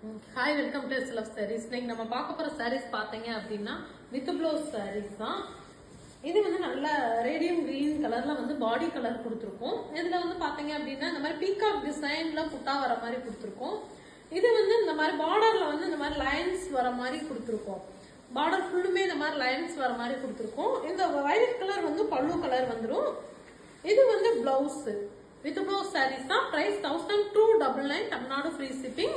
Hi, welcome to S love sarees. இன்னைக்கு நம்ம பார்க்க போற சாரீஸ் பாத்தீங்க அப்படின்னா வித் ப்ளவுஸ் சாரீஸ் தான். இது வந்து நல்ல ரேடியம் கிரீன் கலர்ல வந்து பாடி கலர் கொடுத்துருக்கோம். இதுல வந்து பாத்தீங்க அப்படின்னா இந்த மாதிரி பீகாக் டிசைன்ல புட்டா வர மாதிரி கொடுத்துருக்கோம். இது வந்து இந்த மாதிரி பார்டர்ல வந்து இந்த மாதிரி லைன்ஸ் வர மாதிரி கொடுத்துருக்கோம். பார்டர் ஃபுல்லுமே இந்த மாதிரி லைன்ஸ் வர மாதிரி கொடுத்துருக்கோம். இந்த வயலட் கலர் வந்து பல்லு கலர் வந்துடும். இது வந்து பிளவுஸ் வித் ப்ளவுஸ் சாரீஸ் தான். Price 1299, Tamil Nadu free shipping.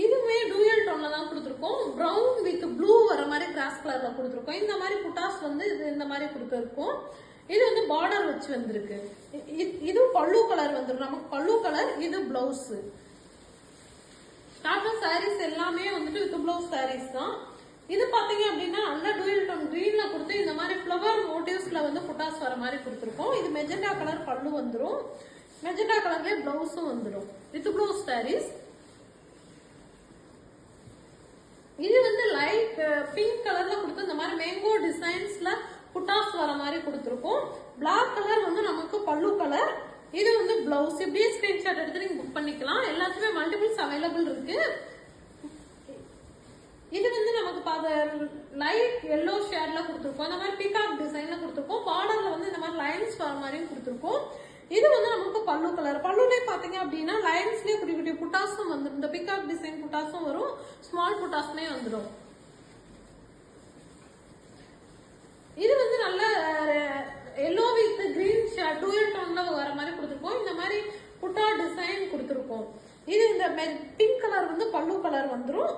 இதுமே டூயல் டோன்ல தான் கொடுத்துருக்கோம். பிரவுன் வித் ப்ளூ வர மாதிரி கிராஸ் கலர்ல கொடுத்துருக்கோம். இந்த மாதிரி புட்டாஸ் வந்து இது இந்த மாதிரி கொடுத்துருக்கோம். இது வந்து பார்டர் வச்சு வந்திருக்கு. இது பல்லு கலர் வந்துருக்கு. நமக்கு பல்லு கலர், இது பிளவுஸ். காட்டன் சாரீஸ் எல்லாமே வந்துட்டு வித் பிளவுஸ் சாரீஸ் தான். இது பாத்தீங்க அப்படின்னா நல்ல டூயல் டோன் கிரீன்ல கொடுத்து இந்த மாதிரி ஃபிளவர் மோட்டிவ்ஸ்ல வந்து புட்டாஸ் வர மாதிரி கொடுத்துருக்கோம். இது மெஜெண்டா கலர் பல்லு வந்துடும். மெஜெண்டா கலர்லயே பிளவுஸும் வந்துடும். With blouse sarees. இது வந்து லைட் பிங்க் கலர்ல கொடுத்து இந்த மாதிரி மேங்கோ டிசைன்ஸ்ல புட்டாஸ் வர மாதிரி கொடுத்துருக்கோம். பிளாக் கலர் வந்து நமக்கு பல்லு கலர். இது வந்து பிளவுஸ். இப்படியே ஸ்கிரீன்ஷாட் எடுத்து நீங்க புக் பண்ணிக்கலாம். எல்லாத்துக்குமே மல்டிபிள்ஸ் அவைலபிள் இருக்கு. இது வந்து நமக்கு லைட் எல்லோ ஷேட்ல கொடுத்துருக்கோம். இந்த மாதிரி பீகாக் டிசைன்ல கொடுத்துருக்கோம். பார்டர்ல வந்து இந்த மாதிரி லைன்ஸ் வர மாதிரியும் கொடுத்துருக்கோம். இது வந்து நமக்கு பல்லு கலர். பல்லுலயே பாத்தீங்க அப்படின்னா லைன்ஸ்லயே குட்டி குட்டி புட்டாஸும் வந்துடும். இந்த பிகாக் டிசைன் புட்டாஸும் வரும், ஸ்மால் புட்டாஸ்மே வந்துடும். இது வந்து நல்ல எல்லோ வித் கிரீன் டூயல் டோன்ல வர மாதிரி கொடுத்துருக்கோம். இந்த மாதிரி புட்டா டிசைன் கொடுத்துருக்கோம். இது இந்த பிங்க் கலர் வந்து பல்லு கலர் வந்துடும்.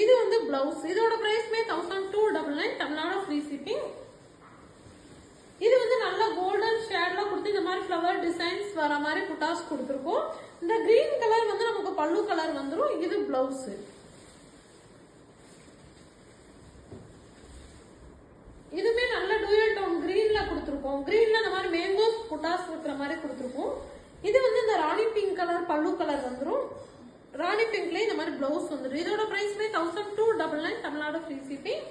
இது வந்து பிளவுஸ். இதோட பிரைஸ்மே 1299, தமிழ்நாடு ஃப்ரீ ஷிப்பிங். இது வந்து நல்ல கோல்டன் ஷேட்ல கொடுத்து இந்த மாதிரி ஃபிளவர் டிசைன்ஸ் வர மாதிரி புட்டாஸ் கொடுத்துருக்கோம். இந்த கிரீன் கலர் வந்து நமக்கு பல்லு கலர் வந்துடும். இது பிளவுஸ். இதுமே நல்ல டூயல் டோன் கிரீன்ல கொடுத்துருக்கோம். கிரீன்ல இந்த மாதிரி மேங்கோஸ் புட்டாஸ் இருக்கிற மாதிரி கொடுத்துருக்கோம். இது வந்து இந்த ராணி பிங்க் கலர் பல்லு கலர் வந்துடும். ராணி பிங்க்ல இந்த மாதிரி பிளவுஸ் வந்துடும். இதோட பிரைஸ்மே 1299, தமிழ்நாடு ஃப்ரீ ஷிப்பிங்.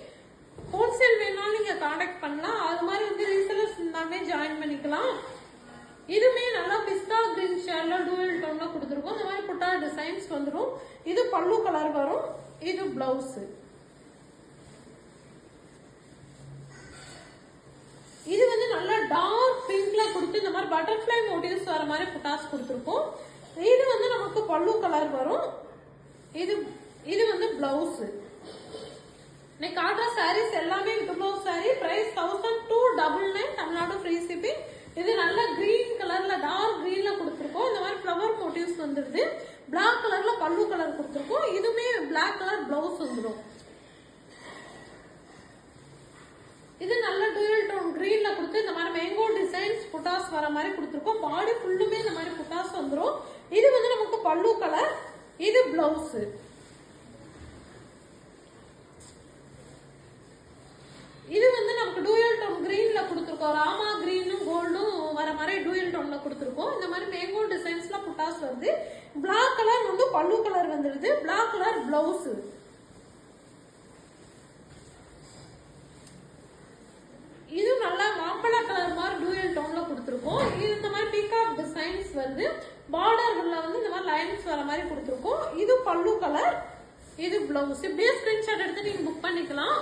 ஹோல்சேல் வேணாலும் நீங்க கான்டாக்ட் பண்ணலாம். அது மாதிரி வந்து ரீசெலர்ஸ் இருந்தாலுமே ஜாயின் பண்ணிக்கலாம். இதுமே நல்லா பிஸ்தா கிரீன் ஷேட்ல டூயல் டோன்ல கொடுத்துருக்கோம். இந்த மாதிரி புட்டா டிசைன்ஸ் வந்துடும். இது பல்லு கலர் வரும். இது பிளவுஸ். இது வந்து நல்லா டார்க் பிங்க்ல கொடுத்து இந்த மாதிரி பட்டர்ஃபிளை மோட்டிவ்ஸ் வர மாதிரி புட்டாஸ் கொடுத்துருக்கோம். இது வந்து நமக்கு பல்லு கலர் வரும். இது வந்து பிளவுஸ். இன்னைக்கு காட்டுற சாரீஸ் எல்லாமே with blouse saree. Price 1299, Tamil Nadu free shipping. இது நல்ல கிரீன் கலர்ல டார்க் கிரீன்ல கொடுத்துருக்கோம். இந்த மாதிரி ஃபிளவர் மோட்டிவ்ஸ் வந்துருது. பிளாக் கலர்ல பல்லு கலர் கொடுத்துருக்கோம். இதுமே பிளாக் கலர் பிளவுஸ் வந்துடும். இது நல்ல டூயல் டோன் கிரீன்ல கொடுத்து இந்த மாதிரி மேங்கோ டிசைன்ஸ் புட்டாஸ் வர மாதிரி கொடுத்துருக்கோம். பாடி ஃபுல்லுமே இந்த மாதிரி புட்டாஸ் வந்துடும். இது வந்து நமக்கு பல்லு கலர். இது பிளவுஸ். இது வந்து நமக்கு டூயல் டோன் கிரீன்ல கொடுத்துருக்கோம். ராமா கிரீனும் கோல்டும் வர மாதிரி டூயல் டோன்ல கொடுத்துருக்கோம். இந்த மாதிரி மேங்கோ டிசைன்ஸ்ல புட்டாஸ் வருது. பிளாக் கலர் வந்து பல்லு கலர் வந்துருது. Black colour blouse. இது நல்லா மாம்பழ கலர் மாதிரி டூயல் டோன்ல கொடுத்துருக்கோம். இது இந்த மாதிரி பீகாக் டிசைன்ஸ் வந்து பார்டர்ல வந்து இந்த மாதிரி லைன்ஸ் வர மாதிரி கொடுத்துருக்கோம். இது பல்லு கலர். இது பிளவுஸ். இப்படியே ஸ்கிரீன்ஷாட் எடுத்து நீங்க புக் பண்ணிக்கலாம்.